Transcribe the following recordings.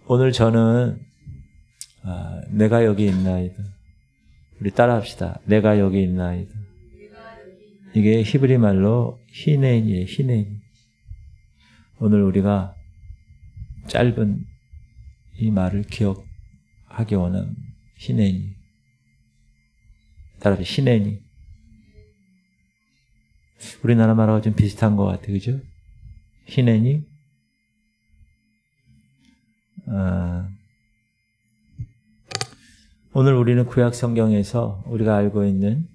오늘 저는 내가 여기 있나이다. 우리 따라합시다. 내가 여기 있나이다. 이게 히브리 말로 히넨이에요. 히넨. 오늘 우리가 짧은 이 말을 기억하기 원하는 히넨이. 따라합시다. 히넨이. 우리나라 말하고 좀 비슷한 것 같아요. 그죠? 히넨이. 오늘 우리는 구약 성경에서 우리가 알고 있는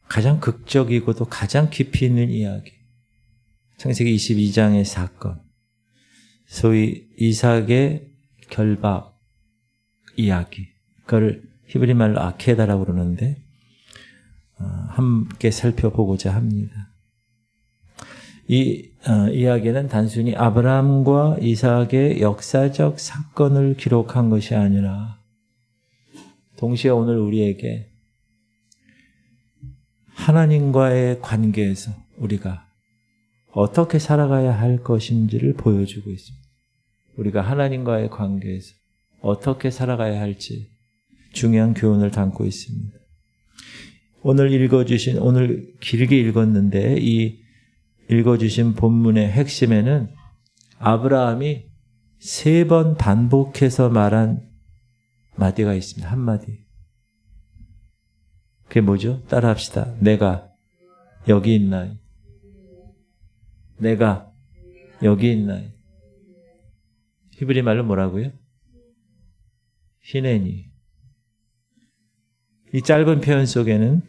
가장 극적이고도 가장 깊이 있는 이야기, 창세기 22장의 사건, 소위 이삭의 결박 이야기, 그걸 히브리 말로 아케다라고 그러는데 함께 살펴보고자 합니다. 이 이야기는 단순히 아브라함과 이삭의 역사적 사건을 기록한 것이 아니라 동시에 오늘 우리에게 하나님과의 관계에서 우리가 어떻게 살아가야 할 것인지를 보여주고 있습니다. 우리가 하나님과의 관계에서 어떻게 살아가야 할지 중요한 교훈을 담고 있습니다. 오늘 길게 읽었는데 이 읽어주신 본문의 핵심에는 아브라함이 3번 반복해서 말한 마디가 있습니다. 한마디. 그게 뭐죠? 따라합시다. 내가 여기 있나이. 내가 여기 있나이. 히브리 말로 뭐라고요? 히네니. 이 짧은 표현 속에는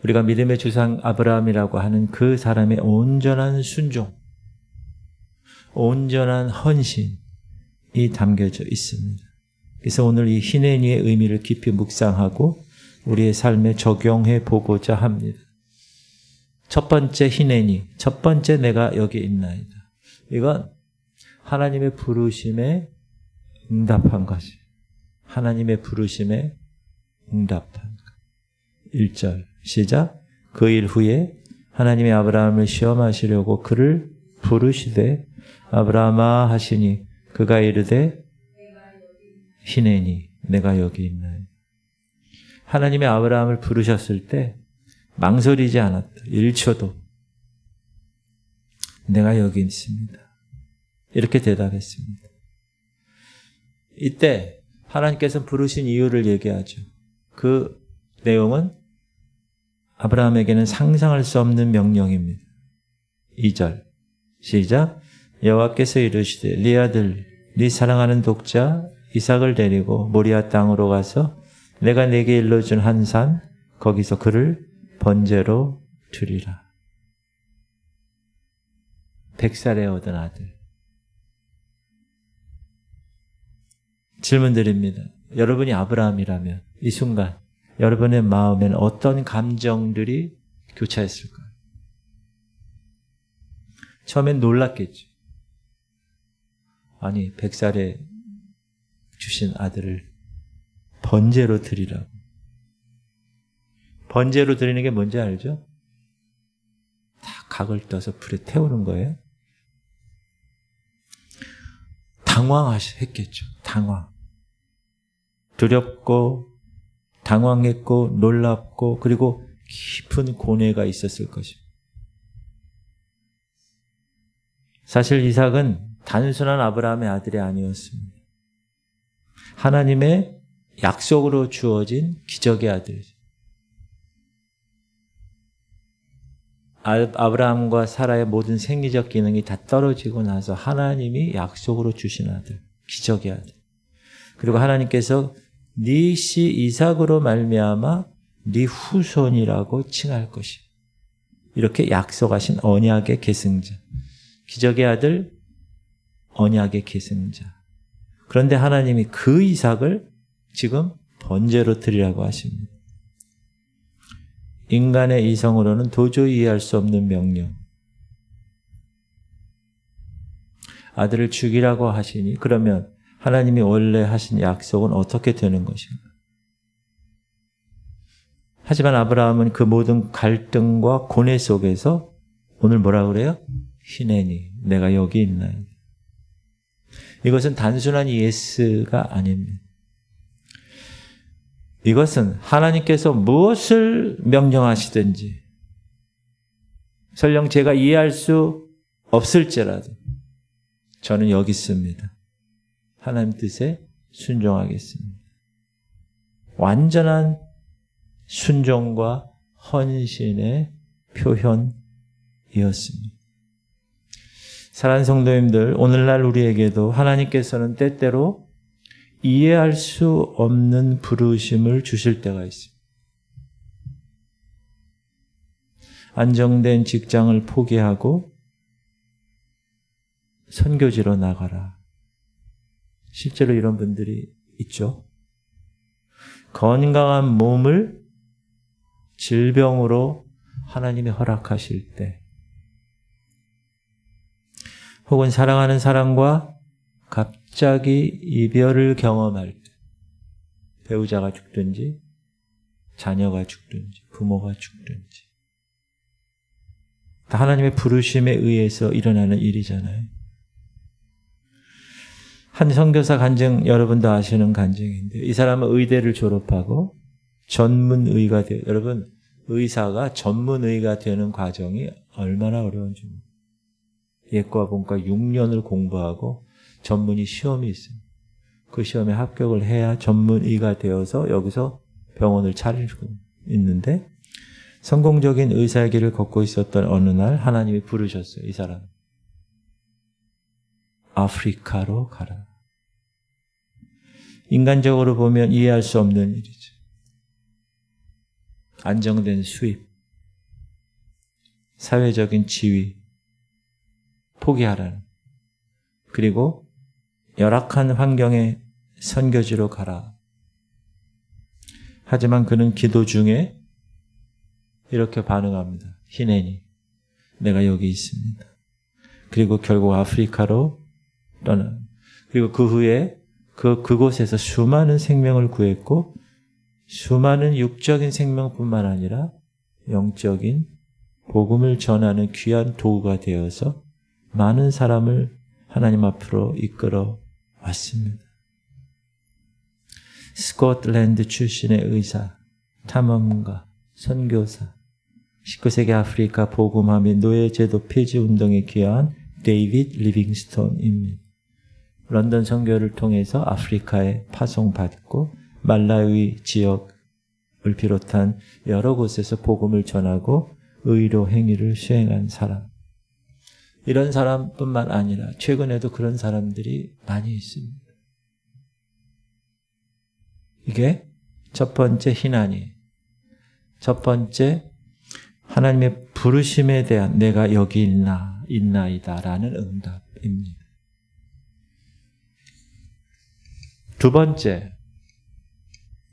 우리가 믿음의 조상 아브라함이라고 하는 그 사람의 온전한 순종, 온전한 헌신이 담겨져 있습니다. 그래서 오늘 이 히네니의 의미를 깊이 묵상하고 우리의 삶에 적용해 보고자 합니다. 첫 번째 히네니, 첫 번째 내가 여기 있나이다. 이건 하나님의 부르심에 응답한 것이. 하나님의 부르심에 응답한 것. 1절 시작. 그 일 후에 하나님이 아브라함을 시험하시려고 그를 부르시되 아브라함아 하시니 그가 이르되 히네니 내가 여기 있나이다. 하나님이 아브라함을 부르셨을 때 망설이지 않았다. 1초도. 내가 여기 있습니다. 이렇게 대답했습니다. 이때 하나님께서 부르신 이유를 얘기하죠. 그 내용은 아브라함에게는 상상할 수 없는 명령입니다. 2절 시작. 여호와께서 이르시되 네 아들 네 사랑하는 독자 이삭을 데리고 모리아 땅으로 가서 내가 네게 일러준 한 산 거기서 그를 번제로 드리라. 100살에 얻은 아들. 질문 드립니다. 여러분이 아브라함이라면 이 순간 여러분의 마음에는 어떤 감정들이 교차했을까요? 처음엔 놀랐겠죠. 아니 100살에 주신 아들을 번제로 드리라고. 번제로 드리는 게 뭔지 알죠? 다 각을 떠서 불에 태우는 거예요. 당황했겠죠. 당황. 두렵고 당황했고 놀랍고 그리고 깊은 고뇌가 있었을 것입니다. 사실 이삭은 단순한 아브라함의 아들이 아니었습니다. 하나님의 약속으로 주어진 기적의 아들이죠. 아브라함과 사라의 모든 생리적 기능이 다 떨어지고 나서 하나님이 약속으로 주신 아들, 기적의 아들. 그리고 하나님께서 네 씨 이삭으로 말미암아 네 후손이라고 칭할 것이. 이렇게 약속하신 언약의 계승자. 기적의 아들, 언약의 계승자. 그런데 하나님이 그 이삭을 지금 번제로 드리라고 하십니다. 인간의 이성으로는 도저히 이해할 수 없는 명령. 아들을 죽이라고 하시니 그러면 하나님이 원래 하신 약속은 어떻게 되는 것인가? 하지만 아브라함은 그 모든 갈등과 고뇌 속에서 오늘 뭐라 그래요? 히네니, 내가 여기 있나이다. 이것은 단순한 예스가 아닙니다. 이것은 하나님께서 무엇을 명령하시든지 설령 제가 이해할 수 없을지라도 저는 여기 있습니다. 하나님 뜻에 순종하겠습니다. 완전한 순종과 헌신의 표현이었습니다. 사랑하는 성도님들, 오늘날 우리에게도 하나님께서는 때때로 이해할 수 없는 부르심을 주실 때가 있습니다. 안정된 직장을 포기하고 선교지로 나가라. 실제로 이런 분들이 있죠. 건강한 몸을 질병으로 하나님이 허락하실 때, 혹은 사랑하는 사람과 갑자기 이별을 경험할 때, 배우자가 죽든지 자녀가 죽든지 부모가 죽든지, 다 하나님의 부르심에 의해서 일어나는 일이잖아요. 한 선교사 간증, 여러분도 아시는 간증인데, 이 사람은 의대를 졸업하고 전문의가 돼요. 여러분, 의사가 전문의가 되는 과정이 얼마나 어려운지. 예과 본과 6년을 공부하고 전문의 시험이 있어요. 그 시험에 합격을 해야 전문의가 되어서 여기서 병원을 차릴 수 있는데, 성공적인 의사의 길을 걷고 있었던 어느 날 하나님이 부르셨어요. 이 사람. 아프리카로 가라. 인간적으로 보면 이해할 수 없는 일이죠. 안정된 수입, 사회적인 지위, 포기하라는. 그리고 열악한 환경의 선교지로 가라. 하지만 그는 기도 중에 이렇게 반응합니다. 희내니 내가 여기 있습니다. 그리고 결국 아프리카로 떠나. 그리고 그 후에 그곳에서 수많은 생명을 구했고, 수많은 육적인 생명뿐만 아니라 영적인 복음을 전하는 귀한 도구가 되어서 많은 사람을 하나님 앞으로 이끌어 왔습니다. 스코틀랜드 출신의 의사, 탐험가, 선교사, 19세기 아프리카 복음화 및 노예제도 폐지 운동에 기여한 데이빗 리빙스톤입니다. 런던 선교를 통해서 아프리카에 파송받고 말라위 지역을 비롯한 여러 곳에서 복음을 전하고 의료 행위를 수행한 사람. 이런 사람뿐만 아니라 최근에도 그런 사람들이 많이 있습니다. 이게 첫 번째 희난이, 첫 번째 하나님의 부르심에 대한 내가 여기 있나이다 라는 응답입니다. 두 번째,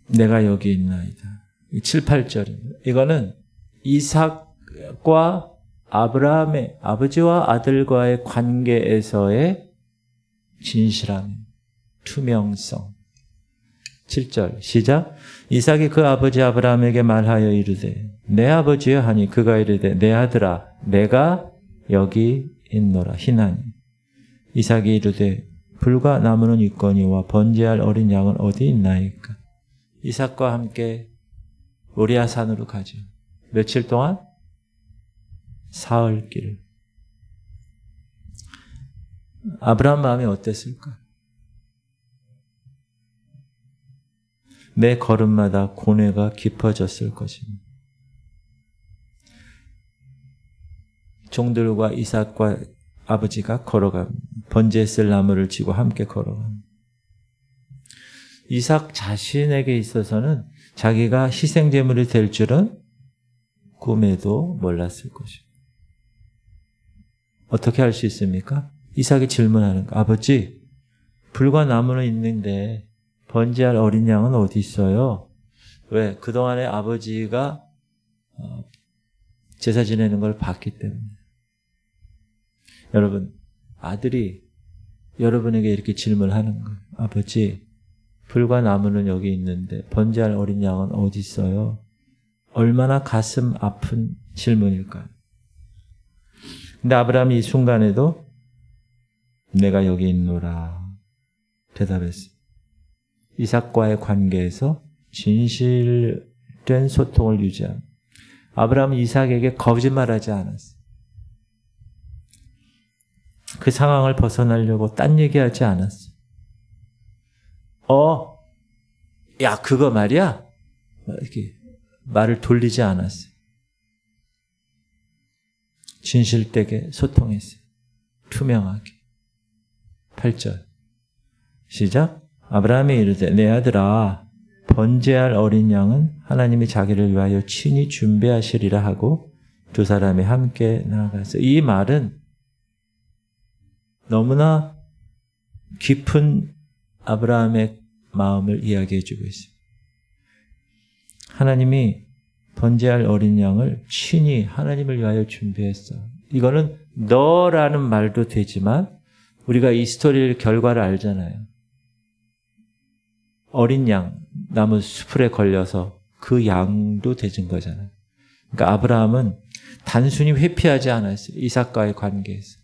내가 여기 있나이다. 7, 8절입니다. 이거는 이삭과 아브라함의 아버지와 아들과의 관계에서의 진실함, 투명성. 7절 시작. 이삭이 그 아버지 아브라함에게 말하여 이르되 내 아버지여 하니 그가 이르되 내 아들아 내가 여기 있노라. 희나니 이삭이 이르되 불과 나무는 있거니와 번제할 어린 양은 어디 있나이까. 이삭과 함께 모리아 산으로 가죠. 며칠 동안? 사흘길. 아브라함 마음이 어땠을까? 매 걸음마다 고뇌가 깊어졌을 것입니다. 종들과 이삭과 아버지가 걸어갑니다. 번제했을 나무를 지고 함께 걸어갑니다. 이삭 자신에게 있어서는 자기가 희생제물이 될 줄은 꿈에도 몰랐을 것입니다. 어떻게 할 수 있습니까? 이삭이 질문하는 거. 아버지, 불과 나무는 있는데 번제할 어린 양은 어디 있어요? 왜? 그동안에 아버지가 제사 지내는 걸 봤기 때문에. 여러분, 아들이 여러분에게 이렇게 질문하는 거예요. 아버지, 불과 나무는 여기 있는데 번제할 어린 양은 어디 있어요? 얼마나 가슴 아픈 질문일까요? 근데 아브라함이 이 순간에도 내가 여기 있노라. 대답했어요. 이삭과의 관계에서 진실된 소통을 유지합니다. 아브라함은 이삭에게 거짓말하지 않았어요. 그 상황을 벗어나려고 딴 얘기하지 않았어요. 야, 그거 말이야? 이렇게 말을 돌리지 않았어요. 진실되게 소통했어요. 투명하게. 8절. 시작. 아브라함이 이르되 내 아들아 번제할 어린 양은 하나님이 자기를 위하여 친히 준비하시리라 하고 두 사람이 함께 나아갔어요. 이 말은 너무나 깊은 아브라함의 마음을 이야기해 주고 있어요. 하나님이 번제할 어린 양을 친히 하나님을 위하여 준비했어. 이거는 너라는 말도 되지만 우리가 이 스토리의 결과를 알잖아요. 어린 양, 나무 수풀에 걸려서 그 양도 되진 거잖아요. 그러니까 아브라함은 단순히 회피하지 않았어요. 이삭과의 관계에서.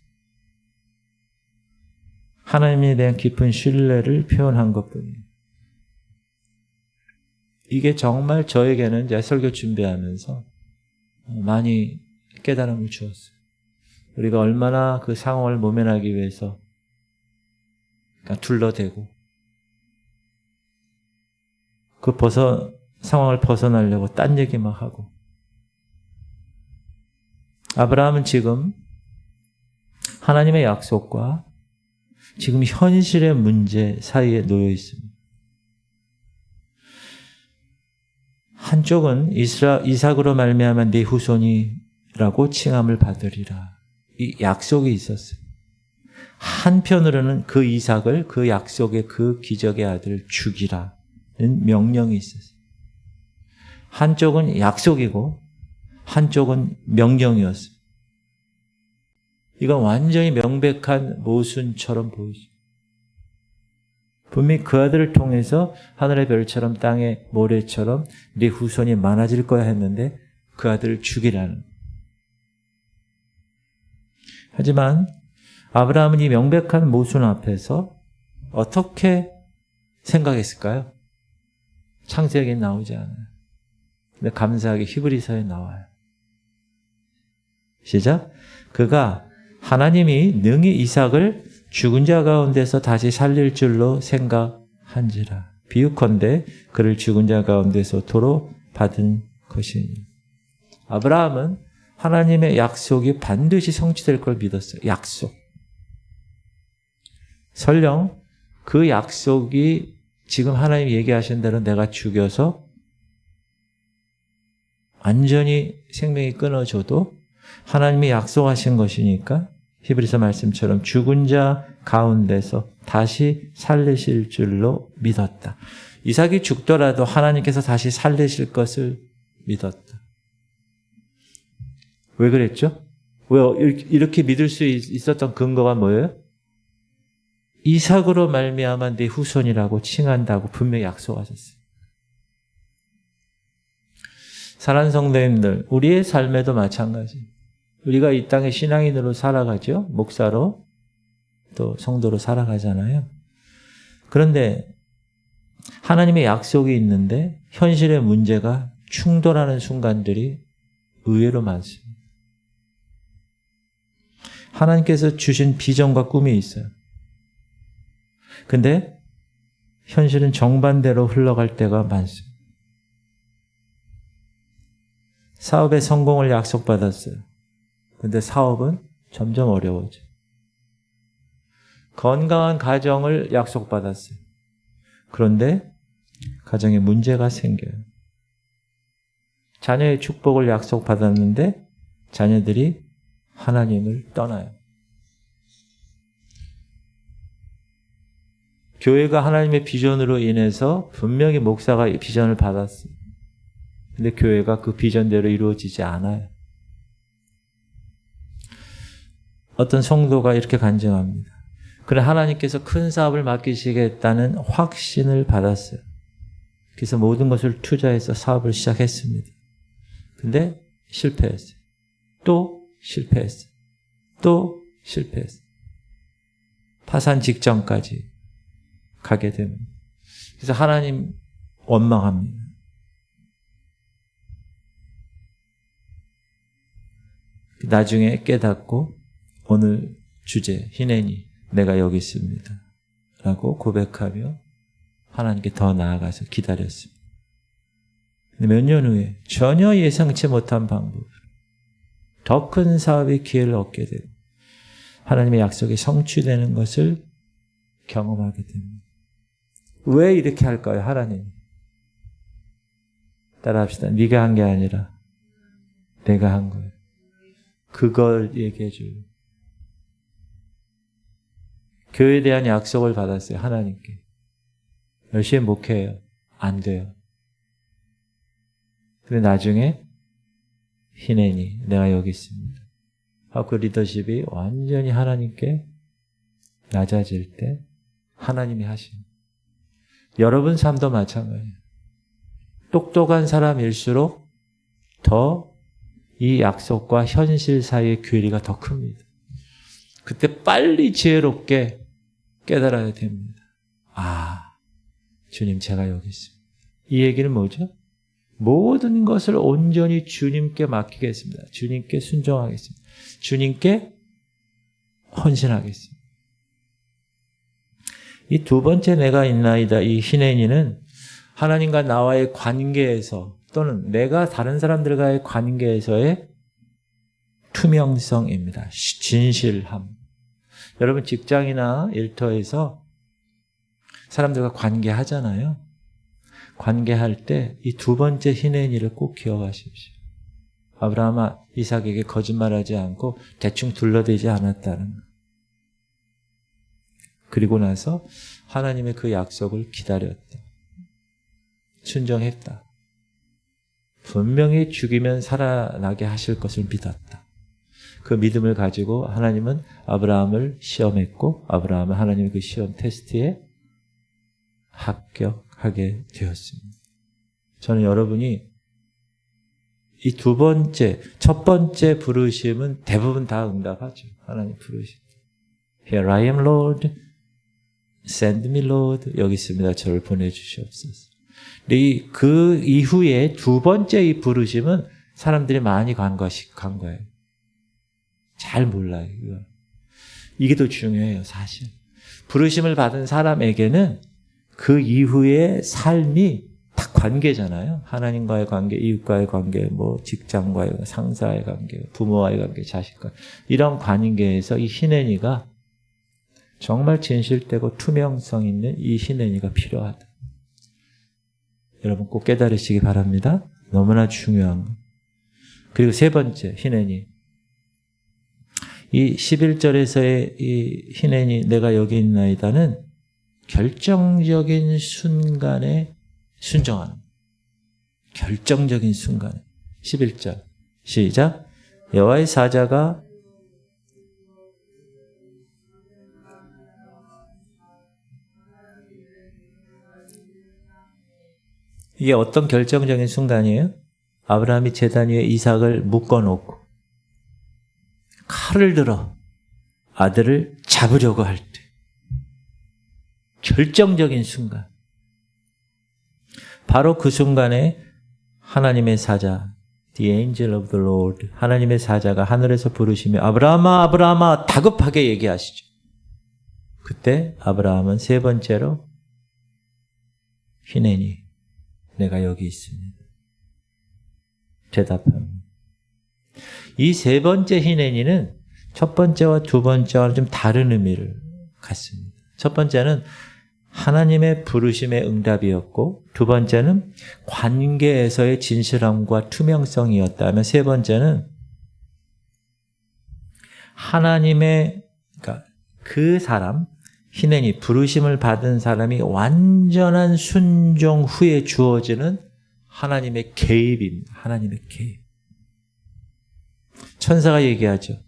하나님에 대한 깊은 신뢰를 표현한 것뿐이에요. 이게 정말 저에게는 이제 설교 준비하면서 많이 깨달음을 주었어요. 우리가 얼마나 그 상황을 모면하기 위해서 둘러대고 상황을 벗어나려고 딴 얘기만 하고. 아브라함은 지금 하나님의 약속과 지금 현실의 문제 사이에 놓여 있습니다. 한쪽은 이삭으로 말미암아 네 후손이라고 칭함을 받으리라. 이 약속이 있었어요. 한편으로는 그 이삭을 그 약속의 그 기적의 아들을 죽이라는 명령이 있었어요. 한쪽은 약속이고 한쪽은 명령이었어요. 이건 완전히 명백한 모순처럼 보이죠. 분명히 그 아들을 통해서 하늘의 별처럼 땅의 모래처럼 네 후손이 많아질 거야 했는데 그 아들을 죽이라는. 하지만 아브라함은 이 명백한 모순 앞에서 어떻게 생각했을까요? 창세기에 나오지 않아요. 근데 감사하게 히브리서에 나와요. 시작. 그가 하나님이 능히 이삭을 죽은 자 가운데서 다시 살릴 줄로 생각한지라. 비유컨대 그를 죽은 자 가운데서 도로 받은 것이니. 아브라함은 하나님의 약속이 반드시 성취될 걸 믿었어요. 약속. 설령 그 약속이 지금 하나님이 얘기하신 대로 내가 죽여서 완전히 생명이 끊어져도 하나님이 약속하신 것이니까 히브리서 말씀처럼 죽은 자 가운데서 다시 살리실 줄로 믿었다. 이삭이 죽더라도 하나님께서 다시 살리실 것을 믿었다. 왜 그랬죠? 왜 이렇게 믿을 수 있었던 근거가 뭐예요? 이삭으로 말미암아 네 후손이라고 칭한다고 분명히 약속하셨어요. 사랑하는 성도님들, 우리의 삶에도 마찬가지. 우리가 이 땅에 신앙인으로 살아가죠. 목사로 또 성도로 살아가잖아요. 그런데 하나님의 약속이 있는데 현실의 문제가 충돌하는 순간들이 의외로 많습니다. 하나님께서 주신 비전과 꿈이 있어요. 근데 현실은 정반대로 흘러갈 때가 많습니다. 사업의 성공을 약속받았어요. 근데 사업은 점점 어려워져. 건강한 가정을 약속받았어요. 그런데 가정에 문제가 생겨요. 자녀의 축복을 약속받았는데 자녀들이 하나님을 떠나요. 교회가 하나님의 비전으로 인해서 분명히 목사가 비전을 받았어요. 근데 교회가 그 비전대로 이루어지지 않아요. 어떤 성도가 이렇게 간증합니다. 그래 하나님께서 큰 사업을 맡기시겠다는 확신을 받았어요. 그래서 모든 것을 투자해서 사업을 시작했습니다. 근데 실패했어요. 또 실패했어요. 또 실패했어요. 파산 직전까지 가게 됩니다. 그래서 하나님 원망합니다. 나중에 깨닫고 오늘 주제 히네니 내가 여기 있습니다 라고 고백하며 하나님께 더 나아가서 기다렸습니다. 몇 년 후에 전혀 예상치 못한 방법으로 더 큰 사업의 기회를 얻게 됩니다. 하나님의 약속이 성취되는 것을 경험하게 됩니다. 왜 이렇게 할까요? 하나님 따라합시다. 네가 한 게 아니라 내가 한 거예요. 그걸 얘기해 줘요. 교회에 대한 약속을 받았어요. 하나님께. 열심히 목회해요. 안 돼요. 근데 나중에 히네니 내가 여기 있습니다. 그 리더십이 완전히 하나님께 낮아질 때 하나님이 하십니다. 여러분 삶도 마찬가지예요. 똑똑한 사람일수록 더 이 약속과 현실 사이의 괴리가 더 큽니다. 그때 빨리 지혜롭게 깨달아야 됩니다. 주님 제가 여기 있습니다. 이 얘기는 뭐죠? 모든 것을 온전히 주님께 맡기겠습니다. 주님께 순종하겠습니다. 주님께 헌신하겠습니다. 이 두 번째 내가 있나이다. 이 히네니는 하나님과 나와의 관계에서 또는 내가 다른 사람들과의 관계에서의 투명성입니다. 진실함. 여러분 직장이나 일터에서 사람들과 관계하잖아요. 관계할 때 이 두 번째 히네니를 꼭 기억하십시오. 아브라함아 이삭에게 거짓말하지 않고 대충 둘러대지 않았다는 것. 그리고 나서 하나님의 그 약속을 기다렸다. 순종했다. 분명히 죽이면 살아나게 하실 것을 믿었다. 그 믿음을 가지고 하나님은 아브라함을 시험했고 아브라함은 하나님의 그 시험 테스트에 합격하게 되었습니다. 저는 여러분이 이 두 번째, 첫 번째 부르심은 대부분 다 응답하죠. 하나님 부르심. Here I am, Lord. Send me, Lord. 여기 있습니다. 저를 보내주시옵소서. 근데 그 이후에 두 번째 이 부르심은 사람들이 많이 간 거예요. 잘 몰라요. 이게 더 중요해요, 사실. 부르심을 받은 사람에게는 그 이후의 삶이 다 관계잖아요. 하나님과의 관계, 이웃과의 관계, 뭐 직장과의 상사의 관계, 부모와의 관계, 자식과 이런 관계에서 이 히네니가 정말 진실되고 투명성 있는 이 히네니가 필요하다. 여러분 꼭 깨달으시기 바랍니다. 너무나 중요한 거. 그리고 세 번째 히네니. 이 11절에서의 이 히네니 내가 여기 있나이다는 결정적인 순간에 순종하는 결정적인 순간에 11절 시작. 여호와의 사자가 이게 어떤 결정적인 순간이에요? 아브라함이 제단 위에 이삭을 묶어놓고 칼을 들어 아들을 잡으려고 할 때 결정적인 순간. 바로 그 순간에 하나님의 사자 The angel of the Lord 하나님의 사자가 하늘에서 부르시며 아브라함아 아브라함아 다급하게 얘기하시죠. 그때 아브라함은 세 번째로 히네니 내가 여기 있습니다. 대답합니다. 이 세 번째 히네니는 첫 번째와 두 번째와는 좀 다른 의미를 갖습니다. 첫 번째는 하나님의 부르심의 응답이었고 두 번째는 관계에서의 진실함과 투명성이었다면 세 번째는 하나님의 그러니까 그 사람 히네니 부르심을 받은 사람이 완전한 순종 후에 주어지는 하나님의 개입입니다. 하나님의 개입. 천사가 얘기하죠.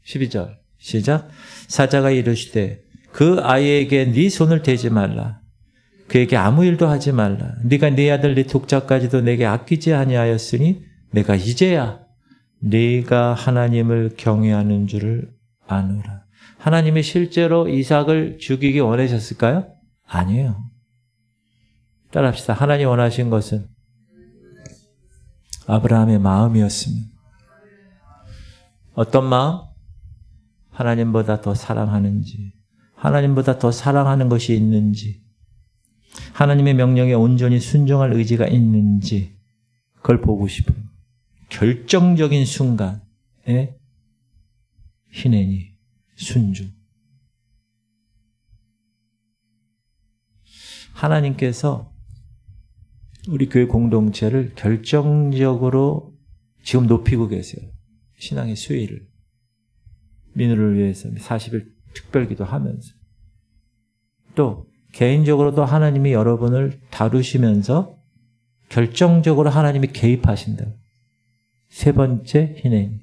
12절 시작. 사자가 이르시되 그 아이에게 네 손을 대지 말라. 그에게 아무 일도 하지 말라. 네가 네 아들 네 독자까지도 내게 아끼지 아니하였으니 내가 이제야 네가 하나님을 경외하는 줄을 아노라. 하나님이 실제로 이삭을 죽이기 원하셨을까요? 아니에요. 따라합시다. 하나님 원하신 것은 아브라함의 마음이었습니다. 어떤 마음? 하나님보다 더 사랑하는지, 하나님보다 더 사랑하는 것이 있는지, 하나님의 명령에 온전히 순종할 의지가 있는지, 그걸 보고 싶어요. 결정적인 순간에 희내니 순종. 하나님께서 우리 교회 공동체를 결정적으로 지금 높이고 계세요. 신앙의 수위를. 민우를 위해서 40일 특별기도 하면서. 또 개인적으로도 하나님이 여러분을 다루시면서 결정적으로 하나님이 개입하신다. 세 번째 희내니.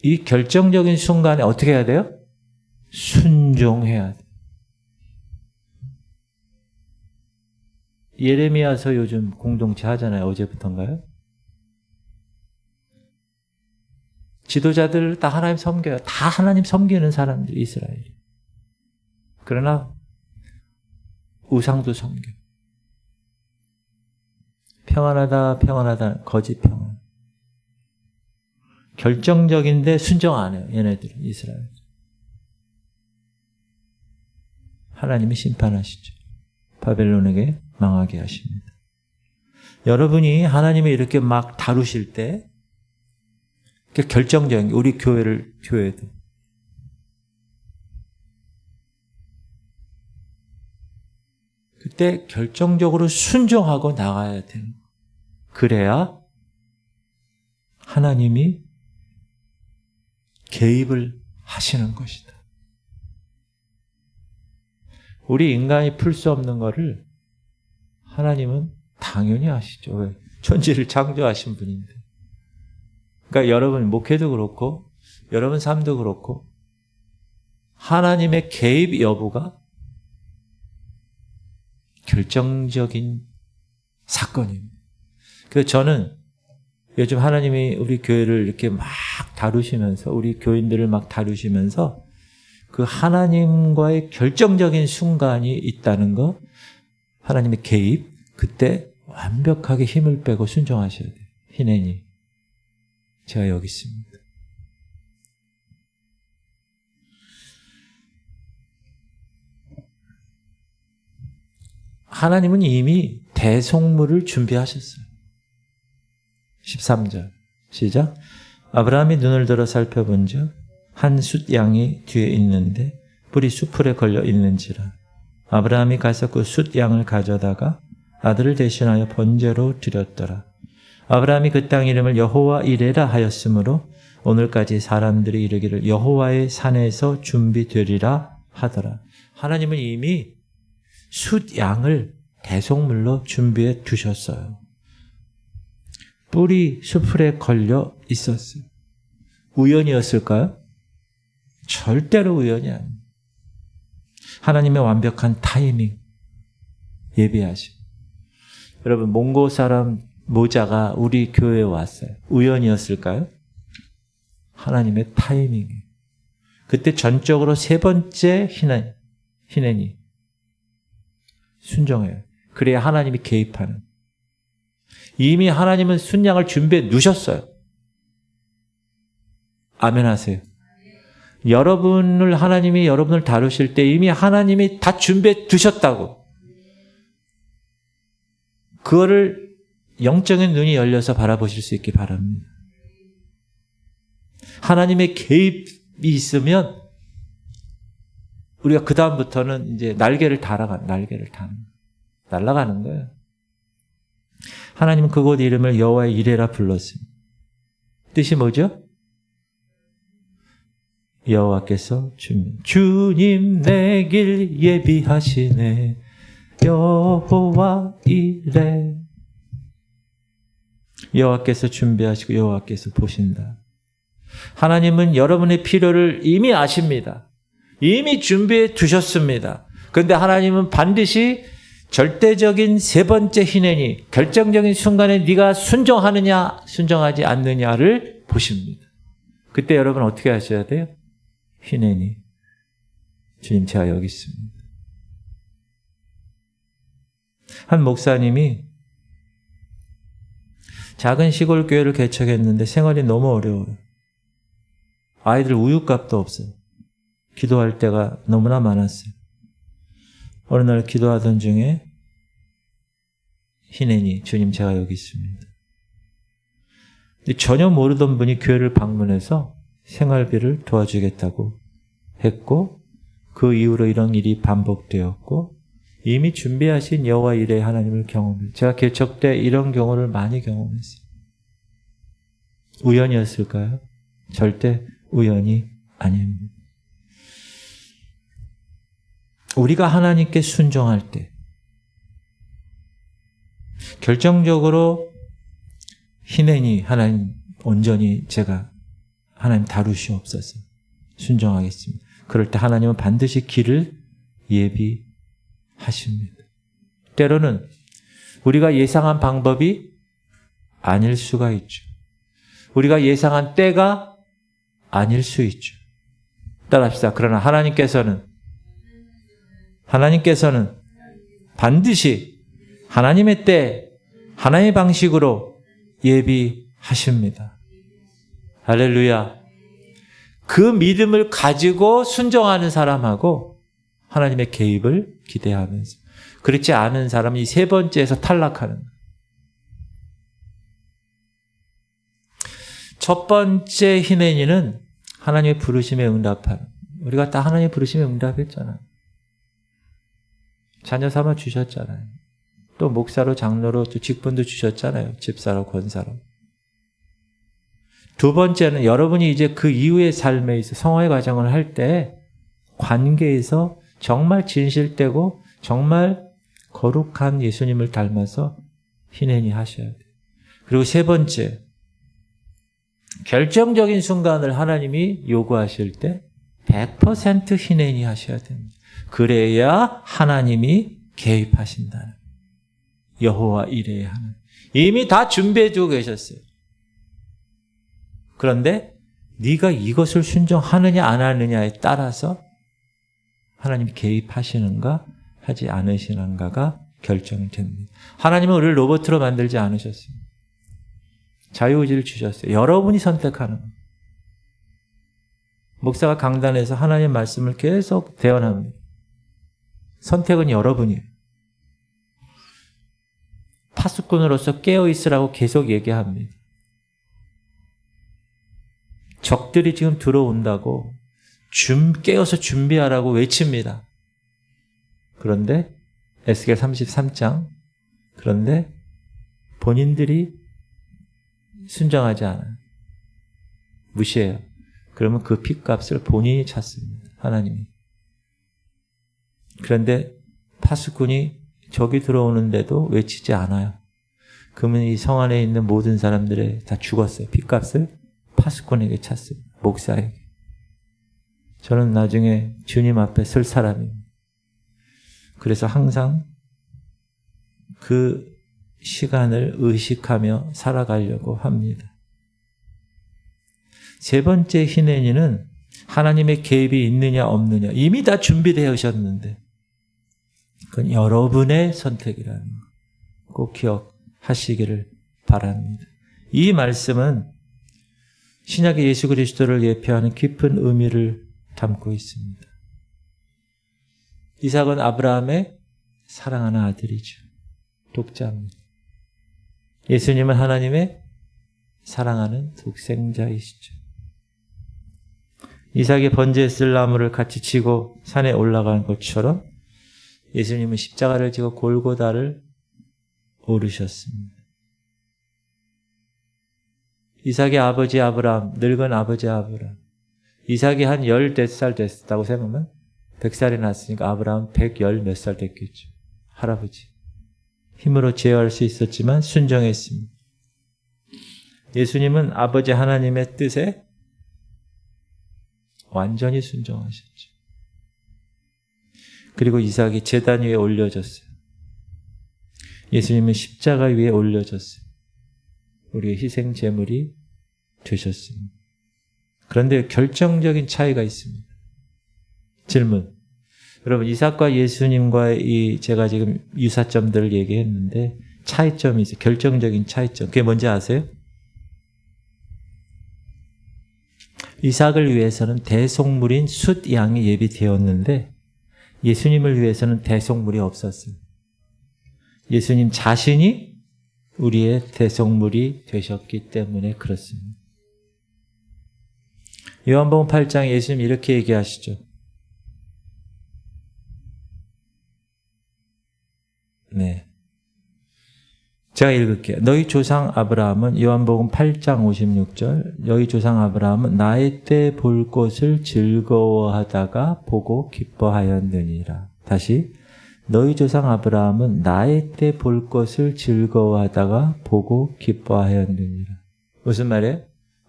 이 결정적인 순간에 어떻게 해야 돼요? 순종해야 돼요. 예레미야서 요즘 공동체 하잖아요. 어제부터인가요? 지도자들 다 하나님 섬겨요. 다 하나님 섬기는 사람들이 이스라엘. 그러나 우상도 섬겨. 평안하다, 평안하다, 거짓 평안. 결정적인데 순종 안 해요. 얘네들은 이스라엘. 하나님이 심판하시죠. 바벨론에게 망하게 하십니다. 여러분이 하나님이 이렇게 막 다루실 때 결정적인 우리 교회도 그때 결정적으로 순종하고 나가야 되는 거예요. 그래야 하나님이 개입을 하시는 것이다. 우리 인간이 풀 수 없는 거를 하나님은 당연히 하시죠. 왜? 천지를 창조하신 분인데. 그러니까 여러분 목회도 그렇고 여러분 삶도 그렇고 하나님의 개입 여부가 결정적인 사건입니다. 그래서 저는 요즘 하나님이 우리 교회를 이렇게 막 다루시면서 우리 교인들을 막 다루시면서 그 하나님과의 결정적인 순간이 있다는 거, 하나님의 개입, 그때 완벽하게 힘을 빼고 순종하셔야 돼요. 희내니 제가 여기 있습니다. 하나님은 이미 대속물을 준비하셨어요. 13절 시작. 아브라함이 눈을 들어 살펴본즉 한 숫 양이 뒤에 있는데 뿔이 수풀에 걸려 있는지라. 아브라함이 가서 그 숫 양을 가져다가 아들을 대신하여 번제로 드렸더라. 아브라함이 그 땅 이름을 여호와 이레라 하였으므로 오늘까지 사람들이 이르기를 여호와의 산에서 준비되리라 하더라. 하나님은 이미 숫 양을 대속물로 준비해 두셨어요. 뿔이 수풀에 걸려 있었어요. 우연이었을까요? 절대로 우연이 아닙니다. 하나님의 완벽한 타이밍, 예비하심. 여러분, 몽고 사람 모자가 우리 교회에 왔어요. 우연이었을까요? 하나님의 타이밍이에요. 그때 전적으로 세 번째 희내니 순종해요. 그래야 하나님이 개입하는. 이미 하나님은 순양을 준비해 놓으셨어요. 아멘 하세요. 하나님이 여러분을 다루실 때 이미 하나님이 다 준비해 두셨다고. 그거를 영적인 눈이 열려서 바라보실 수 있기 바랍니다. 하나님의 개입이 있으면 우리가 그 다음부터는 이제 날개를 타는 날아가는 거예요. 하나님은 그곳 이름을 여호와의 이레라 불렀습니다. 뜻이 뭐죠? 여호와께서 주님 내 길 예비하시네 여호와 이레. 여호와께서 준비하시고 여호와께서 보신다. 하나님은 여러분의 필요를 이미 아십니다. 이미 준비해 두셨습니다. 그런데 하나님은 반드시 절대적인 세 번째 희내니 결정적인 순간에 네가 순종하느냐 순종하지 않느냐를 보십니다. 그때 여러분 어떻게 하셔야 돼요? 희내니 주님 제가 여기 있습니다. 한 목사님이 작은 시골 교회를 개척했는데 생활이 너무 어려워요. 아이들 우유값도 없어요. 기도할 때가 너무나 많았어요. 어느 날 기도하던 중에 희낸이 주님 제가 여기 있습니다. 전혀 모르던 분이 교회를 방문해서 생활비를 도와주겠다고 했고 그 이후로 이런 일이 반복되었고 이미 준비하신 여호와 이레 하나님을 경험해요. 제가 개척 때 이런 경우를 많이 경험했어요. 우연이었을까요? 절대 우연이 아닙니다. 우리가 하나님께 순종할 때 결정적으로 희낸이 하나님 온전히 제가 하나님 다루시옵소서 순종하겠습니다. 그럴 때 하나님은 반드시 길을 예비하십니다. 때로는 우리가 예상한 방법이 아닐 수가 있죠. 우리가 예상한 때가 아닐 수 있죠. 따라합시다. 그러나 하나님께서는 반드시 하나님의 때, 하나님의 방식으로 예비하십니다. 할렐루야. 그 믿음을 가지고 순종하는 사람하고 하나님의 개입을 기대하면서 그렇지 않은 사람은 이 세 번째에서 탈락하는 거예요. 첫 번째 희낸이는 하나님의 부르심에 응답하는. 우리가 다 하나님의 부르심에 응답했잖아요. 자녀 삼아 주셨잖아요. 또 목사로 장로로 또 직분도 주셨잖아요. 집사로 권사로. 두 번째는 여러분이 이제 그 이후의 삶에 있어 성화의 과정을 할 때 관계에서 정말 진실되고 정말 거룩한 예수님을 닮아서 희낸이 하셔야 돼요. 그리고 세 번째, 결정적인 순간을 하나님이 요구하실 때 100% 희낸이 하셔야 됩니다. 그래야 하나님이 개입하신다. 여호와 이레의 하나님. 이미 다 준비해 두고 계셨어요. 그런데 네가 이것을 순종하느냐 안 하느냐에 따라서 하나님이 개입하시는가 하지 않으시는가가 결정이 됩니다. 하나님은 우리를 로봇으로 만들지 않으셨습니다. 자유의지를 주셨어요. 여러분이 선택하는 거예요. 목사가 강단에서 하나님의 말씀을 계속 대언합니다. 선택은 여러분이에요. 파수꾼으로서 깨어있으라고 계속 얘기합니다. 적들이 지금 들어온다고 깨어서 준비하라고 외칩니다. 그런데 에스겔 33장 그런데 본인들이 순종하지 않아요. 무시해요. 그러면 그 핏값을 본인이 찾습니다. 하나님이. 그런데 파수꾼이 적이 들어오는데도 외치지 않아요. 그러면 이 성 안에 있는 모든 사람들이 다 죽었어요. 핏값을 파수꾼에게 찾습니다. 목사에게. 저는 나중에 주님 앞에 설 사람입니다. 그래서 항상 그 시간을 의식하며 살아가려고 합니다. 세 번째 희낸이는 하나님의 개입이 있느냐 없느냐 이미 다 준비되어 오셨는데 그건 여러분의 선택이라는 거 꼭 기억하시기를 바랍니다. 이 말씀은 신약의 예수 그리스도를 예표하는 깊은 의미를 담고 있습니다. 이삭은 아브라함의 사랑하는 아들이죠. 독자입니다. 예수님은 하나님의 사랑하는 독생자이시죠. 이삭이 번제에 쓸 나무를 같이 지고 산에 올라간 것처럼 예수님은 십자가를 지고 골고다를 오르셨습니다. 이삭의 아버지 아브라함, 늙은 아버지 아브라함. 이삭이 한 14살 됐다고 생각하면 100살이 났으니까 아브라함 110 몇 살 됐겠죠. 할아버지. 힘으로 제어할 수 있었지만 순종했습니다. 예수님은 아버지 하나님의 뜻에 완전히 순종하셨죠. 그리고 이삭이 제단 위에 올려졌어요. 예수님은 십자가 위에 올려졌어요. 우리의 희생 제물이 되셨습니다. 그런데 결정적인 차이가 있습니다. 질문. 여러분 이삭과 예수님과의 이 제가 지금 유사점들을 얘기했는데 차이점이 있어요. 결정적인 차이점. 그게 뭔지 아세요? 이삭을 위해서는 대속물인 숫 양이 예비되었는데 예수님을 위해서는 대속물이 없었어요. 예수님 자신이 우리의 대속물이 되셨기 때문에 그렇습니다. 요한복음 8장에 예수님 이렇게 얘기하시죠. 네. 제가 읽을게요. 너희 조상 아브라함은 요한복음 8장 56절 너희 조상 아브라함은 나의 때 볼 것을 즐거워하다가 보고 기뻐하였느니라. 다시 너희 조상 아브라함은 나의 때 볼 것을 즐거워하다가 보고 기뻐하였느니라. 무슨 말이에요?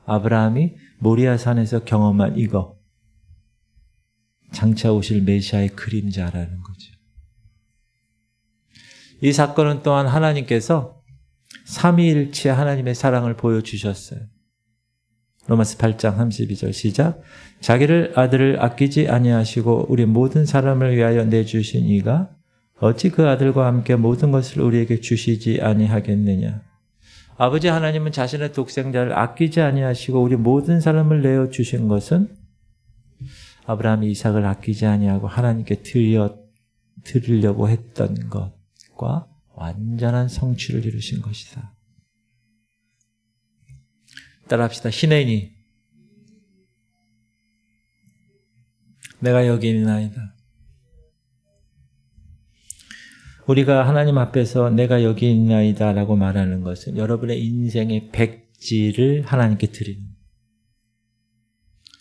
아브라함이 모리아 산에서 경험한 이거 장차 오실 메시아의 그림자라는 거죠. 이 사건은 또한 하나님께서 삼위일체 하나님의 사랑을 보여주셨어요. 로마서 8장 32절 시작. 자기를 아들을 아끼지 아니하시고 우리 모든 사람을 위하여 내주신 이가 어찌 그 아들과 함께 모든 것을 우리에게 주시지 아니하겠느냐. 아버지 하나님은 자신의 독생자를 아끼지 아니하시고 우리 모든 사람을 내어주신 것은 아브라함이 이삭을 아끼지 아니하고 하나님께 드리려고 했던 것과 완전한 성취를 이루신 것이다. 따라합시다. 희내니 내가 여기 있나이다. 우리가 하나님 앞에서 내가 여기 있나이다 라고 말하는 것은 여러분의 인생의 백지를 하나님께 드리는,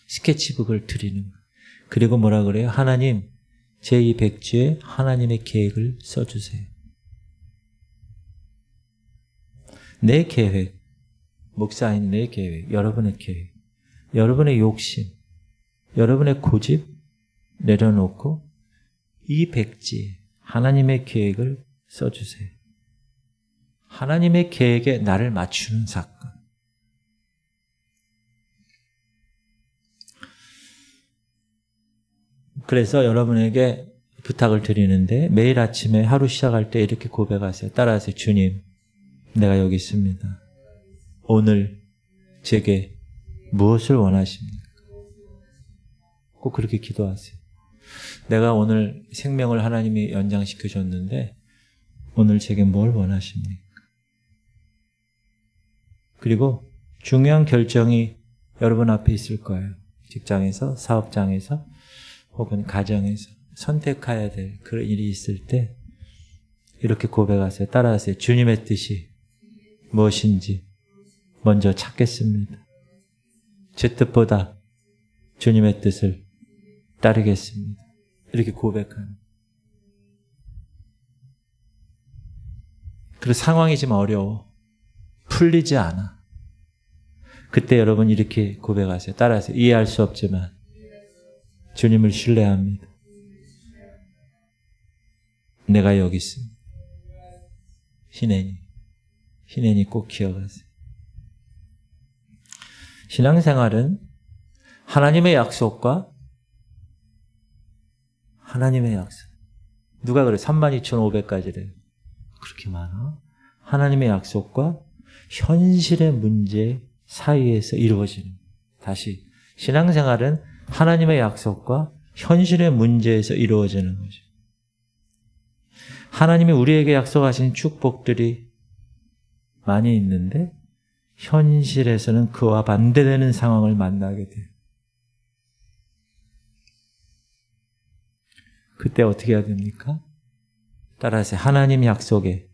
스케치북을 드리는, 그리고 뭐라 그래요? 하나님, 제 이 백지에 하나님의 계획을 써주세요. 내 계획, 목사인 내 계획, 여러분의 계획, 여러분의 욕심, 여러분의 고집 내려놓고 이 백지에 하나님의 계획을 써주세요. 하나님의 계획에 나를 맞추는 사건. 그래서 여러분에게 부탁을 드리는데 매일 아침에 하루 시작할 때 이렇게 고백하세요. 따라하세요. 주님, 내가 여기 있습니다. 오늘 제게 무엇을 원하십니까? 꼭 그렇게 기도하세요. 내가 오늘 생명을 하나님이 연장시켜 줬는데 오늘 제게 뭘 원하십니까? 그리고 중요한 결정이 여러분 앞에 있을 거예요. 직장에서, 사업장에서, 혹은 가정에서 선택해야 될 그런 일이 있을 때 이렇게 고백하세요. 따라하세요. 주님의 뜻이 무엇인지 먼저 찾겠습니다. 제 뜻보다 주님의 뜻을 따르겠습니다. 이렇게 고백하는. 그리고 상황이 좀 어려워. 풀리지 않아. 그때 여러분 이렇게 고백하세요. 따라하세요. 이해할 수 없지만 주님을 신뢰합니다. 내가 여기 있습니다. 희내니 꼭 기억하세요. 신앙생활은 하나님의 약속과 하나님의 약속. 누가 그래? 32,500가지래요. 그렇게 많아? 하나님의 약속과 현실의 문제 사이에서 이루어지는. 다시 신앙생활은 하나님의 약속과 현실의 문제에서 이루어지는 거죠. 하나님이 우리에게 약속하신 축복들이 많이 있는데 현실에서는 그와 반대되는 상황을 만나게 돼요. 그때 어떻게 해야 됩니까? 따라하세요. 하나님 약속에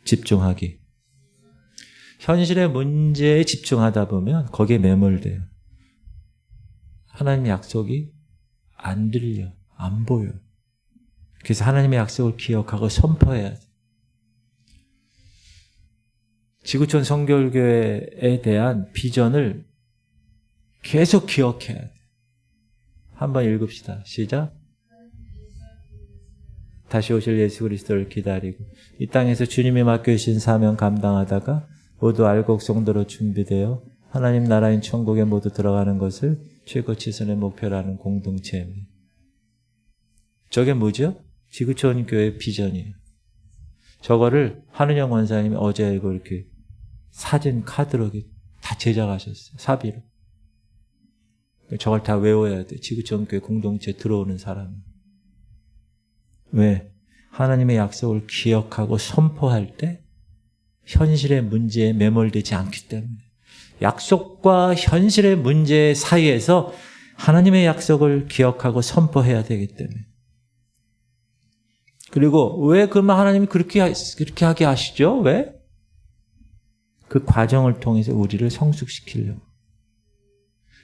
집중하기. 현실의 문제에 집중하다 보면 거기에 매몰돼요. 하나님 약속이 안 들려, 안 보여. 그래서 하나님의 약속을 기억하고 선포해야 돼. 지구촌 성결교회에 대한 비전을 계속 기억해야 돼. 한번 읽읍시다. 시작. 다시 오실 예수 그리스도를 기다리고 이 땅에서 주님이 맡겨주신 사명 감당하다가 모두 알곡 성도로 준비되어 하나님 나라인 천국에 모두 들어가는 것을 최고 지선의 목표라는 공동체입니다. 저게 뭐죠? 지구촌 교회 비전이에요. 저거를 한은영 원사님이 어제 이거 이렇게 사진 카드로 이렇게 다 제작하셨어요. 사비로. 저걸 다 외워야 돼. 지구촌 교회 공동체 들어오는 사람은. 왜? 하나님의 약속을 기억하고 선포할 때 현실의 문제에 매몰되지 않기 때문에. 약속과 현실의 문제 사이에서 하나님의 약속을 기억하고 선포해야 되기 때문에. 그리고 왜 그러면 하나님이 그렇게 하게 하시죠? 왜? 그 과정을 통해서 우리를 성숙시키려고.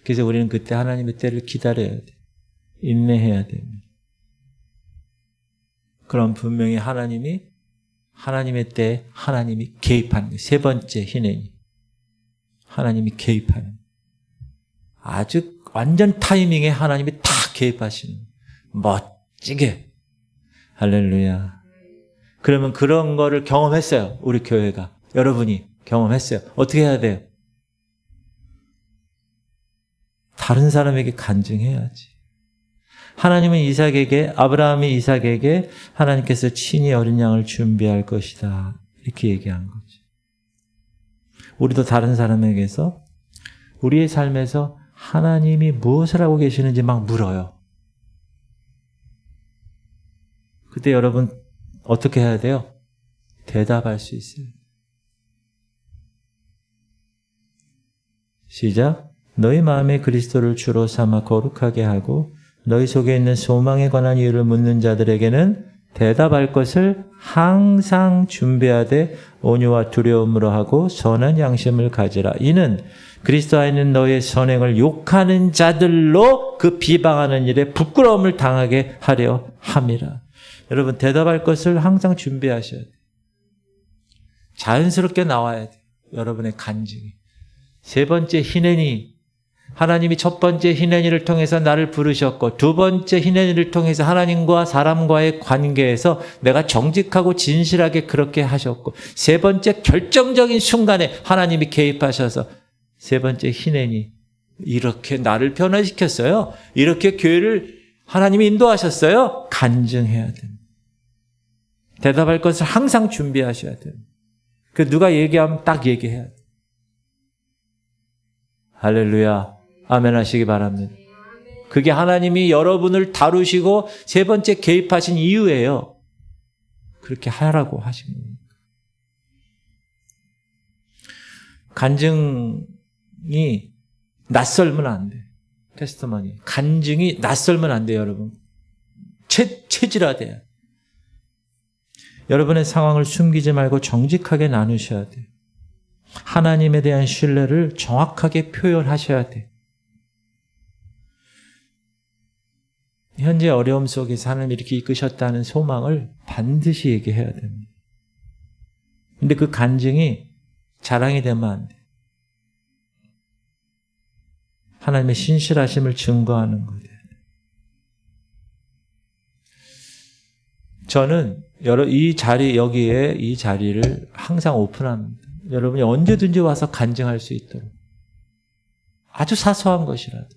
그래서 우리는 그때 하나님의 때를 기다려야 돼. 인내해야 됩니다. 그럼 분명히 하나님의 때 하나님이 개입하는 거예요. 세 번째 희년이. 하나님이 개입하는. 아주 완전 타이밍에 하나님이 다 개입하시는. 멋지게. 할렐루야. 그러면 그런 거를 경험했어요. 우리 교회가. 여러분이 경험했어요. 어떻게 해야 돼요? 다른 사람에게 간증해야지. 하나님은 아브라함이 이삭에게 하나님께서 친히 어린 양을 준비할 것이다. 이렇게 얘기한 거죠. 우리도 다른 사람에게서 우리의 삶에서 하나님이 무엇을 하고 계시는지 막 물어요. 그때 여러분 어떻게 해야 돼요? 대답할 수 있어요. 시작. 너희 마음에 그리스도를 주로 삼아 거룩하게 하고 너희 속에 있는 소망에 관한 이유를 묻는 자들에게는 대답할 것을 항상 준비하되 온유와 두려움으로 하고 선한 양심을 가지라. 이는 그리스도 안에 있는 너의 선행을 욕하는 자들로 그 비방하는 일에 부끄러움을 당하게 하려 함이라. 여러분 대답할 것을 항상 준비하셔야 돼요. 자연스럽게 나와야 돼요. 여러분의 간증이. 세 번째 희년이 하나님이 첫 번째 희년이를 통해서 나를 부르셨고 두 번째 희년이를 통해서 하나님과 사람과의 관계에서 내가 정직하고 진실하게 그렇게 하셨고 세 번째 결정적인 순간에 하나님이 개입하셔서 세 번째 희년이 이렇게 나를 변화시켰어요. 이렇게 교회를 하나님이 인도하셨어요. 간증해야 됩니다. 대답할 것을 항상 준비하셔야 됩니다. 그 누가 얘기하면 딱 얘기해야 돼요. 할렐루야. 아멘 하시기 바랍니다. 그게 하나님이 여러분을 다루시고 세 번째 개입하신 이유예요. 그렇게 하라고 하신 거예요. 간증이 낯설면 안 돼. 테스트머니. 간증이 낯설면 안 돼요, 여러분. 체질화돼요. 여러분의 상황을 숨기지 말고 정직하게 나누셔야 돼요. 하나님에 대한 신뢰를 정확하게 표현하셔야 돼요. 현재 어려움 속에서 하나님이 이렇게 이끄셨다는 소망을 반드시 얘기해야 됩니다. 근데 그 간증이 자랑이 되면 안 돼요. 하나님의 신실하심을 증거하는 거예요. 저는 이 자리를 항상 오픈합니다. 여러분이 언제든지 와서 간증할 수 있도록. 아주 사소한 것이라도.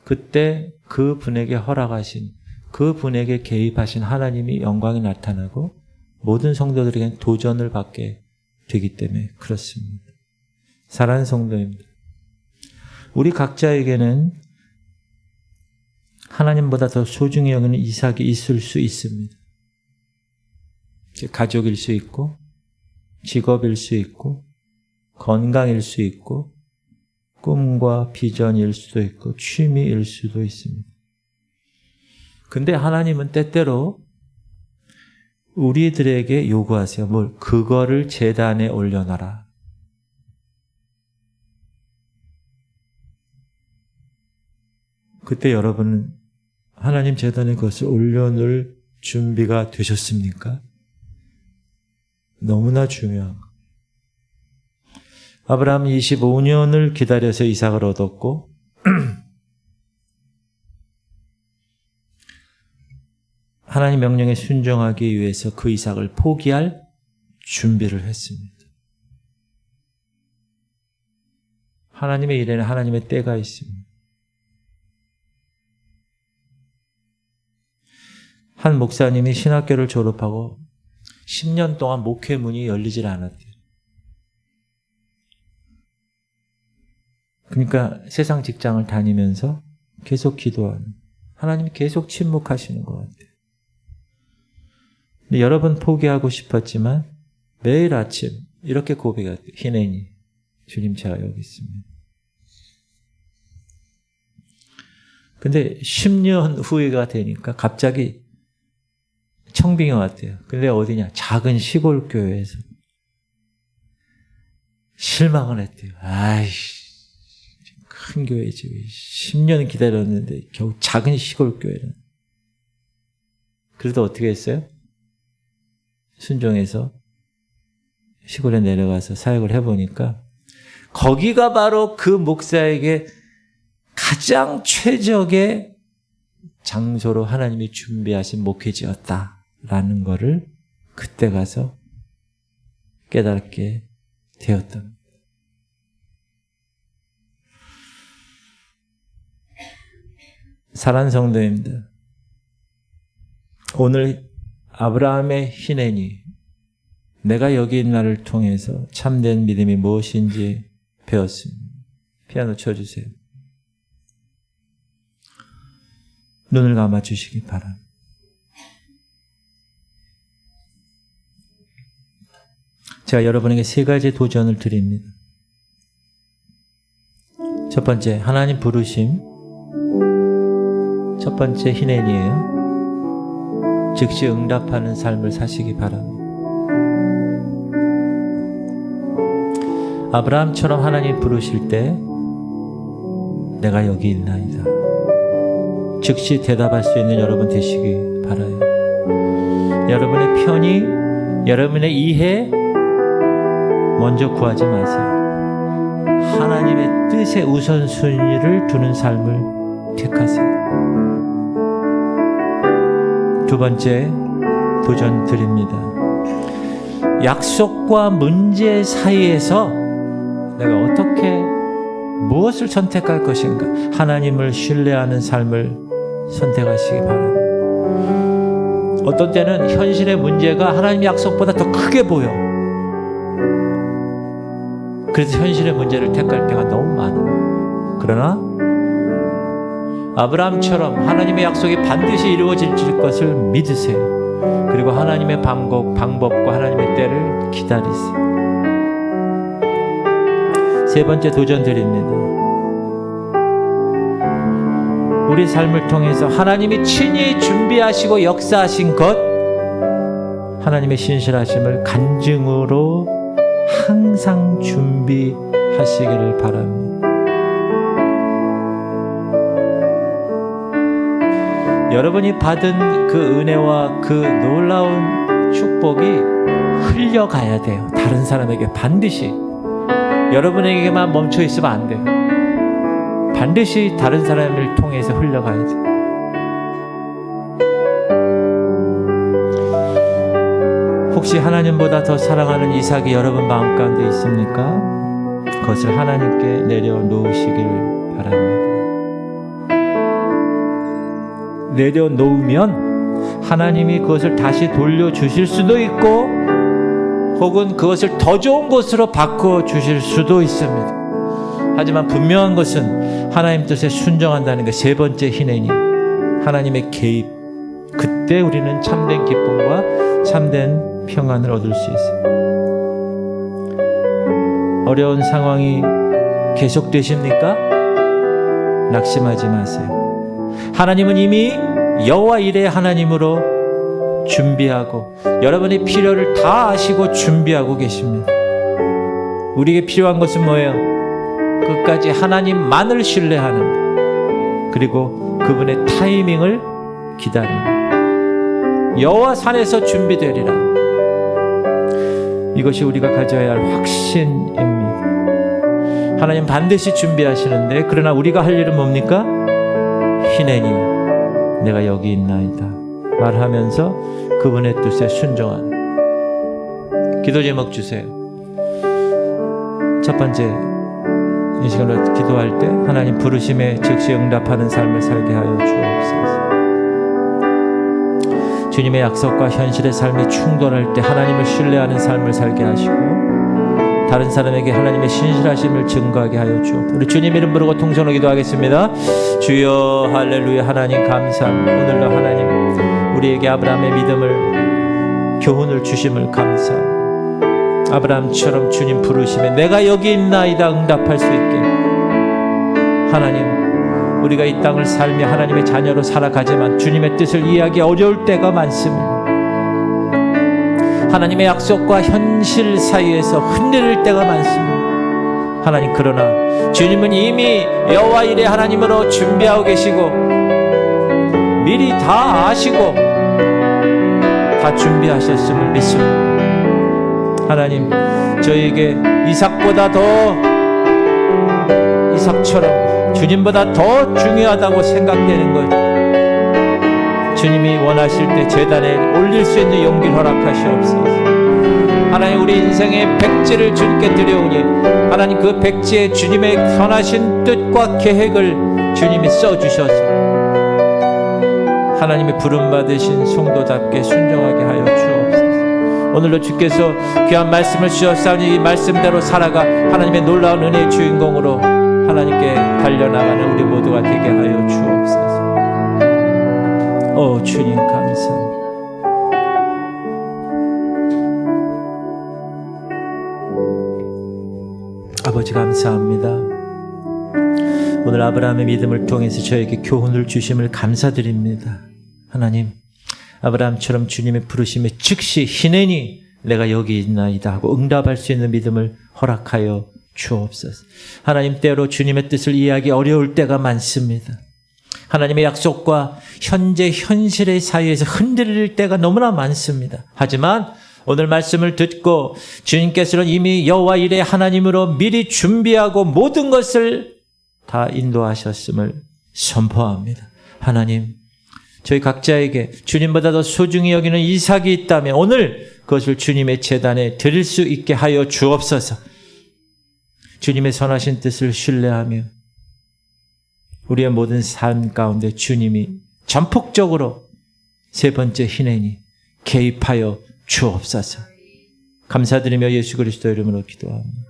그때 그 분에게 허락하신, 그 분에게 개입하신 하나님이 영광이 나타나고 모든 성도들에게는 도전을 받게 되기 때문에 그렇습니다. 사랑하는 성도입니다. 우리 각자에게는 하나님보다 더 소중히 여기는 이삭이 있을 수 있습니다. 가족일 수 있고, 직업일 수 있고, 건강일 수 있고, 꿈과 비전일 수도 있고, 취미일 수도 있습니다. 근데 하나님은 때때로 우리들에게 요구하세요. 그거를 제단에 올려놔라. 그때 여러분은 하나님 제단에 그것을 올려놓을 준비가 되셨습니까? 너무나 중요한 것. 아브라함은 25년을 기다려서 이삭을 얻었고 하나님 명령에 순종하기 위해서 그 이삭을 포기할 준비를 했습니다. 하나님의 일에는 하나님의 때가 있습니다. 한 목사님이 신학교를 졸업하고 10년 동안 목회 문이 열리질 않았대요. 그러니까 세상 직장을 다니면서 계속 기도하는, 하나님이 계속 침묵하시는 것 같아요. 여러 번 포기하고 싶었지만 매일 아침 이렇게 고백해요. 희내니 주님, 제가 여기 있습니다. 근데 10년 후가 되니까 갑자기 청빙이 왔대요. 근데 어디냐? 작은 시골 교회에서. 실망을 했대요. 아이씨, 큰 교회지. 10년 기다렸는데 겨우 작은 시골 교회는. 그래도 어떻게 했어요? 순종해서 시골에 내려가서 사역을 해보니까 거기가 바로 그 목사에게 가장 최적의 장소로 하나님이 준비하신 목회지였다라는 것을 그때 가서 깨닫게 되었던. 사랑하는 성도님들, 오늘 아브라함의 희내니, 내가 여기 있는 나를 통해서 참된 믿음이 무엇인지 배웠습니다. 피아노 쳐주세요. 눈을 감아 주시기 바랍니다. 제가 여러분에게 3가지 도전을 드립니다. 첫 번째, 하나님 부르심. 첫 번째 희내니예요. 즉시 응답하는 삶을 사시기 바랍니다. 아브라함처럼 하나님 부르실 때 내가 여기 있나이다. 즉시 대답할 수 있는 여러분 되시기 바라요. 여러분의 편의, 여러분의 이해 먼저 구하지 마세요. 하나님의 뜻에 우선순위를 두는 삶을 택하세요. 두 번째 도전 드립니다. 약속과 문제 사이에서 내가 어떻게 무엇을 선택할 것인가? 하나님을 신뢰하는 삶을 선택하시기 바랍니다. 어떤 때는 현실의 문제가 하나님의 약속보다 더 크게 보여. 그래서 현실의 문제를 택할 때가 너무 많아요. 그러나 아브라함처럼 하나님의 약속이 반드시 이루어질 것을 믿으세요. 그리고 하나님의 방법과 하나님의 때를 기다리세요. 세 번째 도전 드립니다. 우리 삶을 통해서 하나님이 친히 준비하시고 역사하신 것, 하나님의 신실하심을 간증으로 항상 준비하시기를 바랍니다. 여러분이 받은 그 은혜와 그 놀라운 축복이 흘려가야 돼요. 다른 사람에게 반드시. 여러분에게만 멈춰 있으면 안 돼요. 반드시 다른 사람을 통해서 흘러가야 돼요. 혹시 하나님보다 더 사랑하는 이삭이 여러분 마음 가운데 있습니까? 그것을 하나님께 내려놓으시길 바랍니다. 내려놓으면 하나님이 그것을 다시 돌려주실 수도 있고 혹은 그것을 더 좋은 것으로 바꿔주실 수도 있습니다. 하지만 분명한 것은 하나님 뜻에 순종한다는 게 세 번째 희내니, 하나님의 개입. 그때 우리는 참된 기쁨과 참된 평안을 얻을 수 있어요. 어려운 상황이 계속되십니까? 낙심하지 마세요. 하나님은 이미 여호와 이레의 하나님으로 준비하고 여러분의 필요를 다 아시고 준비하고 계십니다. 우리에게 필요한 것은 뭐예요? 끝까지 하나님만을 신뢰하는, 그리고 그분의 타이밍을 기다리는, 여호와 산에서 준비되리라. 이것이 우리가 가져야 할 확신입니다. 하나님 반드시 준비하시는데, 그러나 우리가 할 일은 뭡니까? 희내니 내가 여기 있나이다 말하면서 그분의 뜻에 순종하는. 기도 제목 주세요. 첫 번째, 이 시간으로 기도할 때 하나님 부르심에 즉시 응답하는 삶을 살게 하여 주옵소서. 주님의 약속과 현실의 삶이 충돌할 때 하나님을 신뢰하는 삶을 살게 하시고 다른 사람에게 하나님의 신실하심을 증거하게 하여 주옵소서. 우리 주님 이름 부르고 통성으로 기도하겠습니다. 주여 할렐루야. 하나님 감사합니다. 오늘도 하나님 우리에게 아브라함의 믿음을 교훈을 주심을 감사합니다. 아브라함처럼 주님 부르심에 내가 여기 있나이다 응답할 수 있게 하나님, 우리가 이 땅을 살며 하나님의 자녀로 살아가지만 주님의 뜻을 이해하기 어려울 때가 많습니다. 하나님의 약속과 현실 사이에서 흔들릴 때가 많습니다. 하나님, 그러나 주님은 이미 여호와 이레 하나님으로 준비하고 계시고 미리 다 아시고 다 준비하셨음을 믿습니다. 하나님, 저희에게 이삭처럼 주님보다 더 중요하다고 생각되는 것, 주님이 원하실 때 제단에 올릴 수 있는 용기를 허락하시옵소서. 하나님, 우리 인생의 백지를 주님께 드려오니 하나님 그 백지에 주님의 선하신 뜻과 계획을 주님이 써주셔서 하나님의 부름받으신 성도답게 순종하게 하여 주옵소서. 오늘도 주께서 귀한 말씀을 주셨사오니 이 말씀대로 살아가 하나님의 놀라운 은혜의 주인공으로 하나님께 달려나가는 우리 모두가 되게 하여 주옵소서. 오 주님 감사합니다. 아버지 감사합니다. 오늘 아브라함의 믿음을 통해서 저에게 교훈을 주심을 감사드립니다. 하나님, 아브라함처럼 주님의 부르심에 즉시 희내니 내가 여기 있나이다 하고 응답할 수 있는 믿음을 허락하여 주옵소서. 하나님, 때로 주님의 뜻을 이해하기 어려울 때가 많습니다. 하나님의 약속과 현재 현실의 사이에서 흔들릴 때가 너무나 많습니다. 하지만 오늘 말씀을 듣고 주님께서는 이미 여호와 이레 하나님으로 미리 준비하고 모든 것을 다 인도하셨음을 선포합니다. 하나님, 저희 각자에게 주님보다 더 소중히 여기는 이삭이 있다면 오늘 그것을 주님의 제단에 드릴 수 있게 하여 주옵소서. 주님의 선하신 뜻을 신뢰하며 우리의 모든 삶 가운데 주님이 전폭적으로 세 번째 희내니 개입하여 주옵소서. 감사드리며 예수 그리스도 이름으로 기도합니다.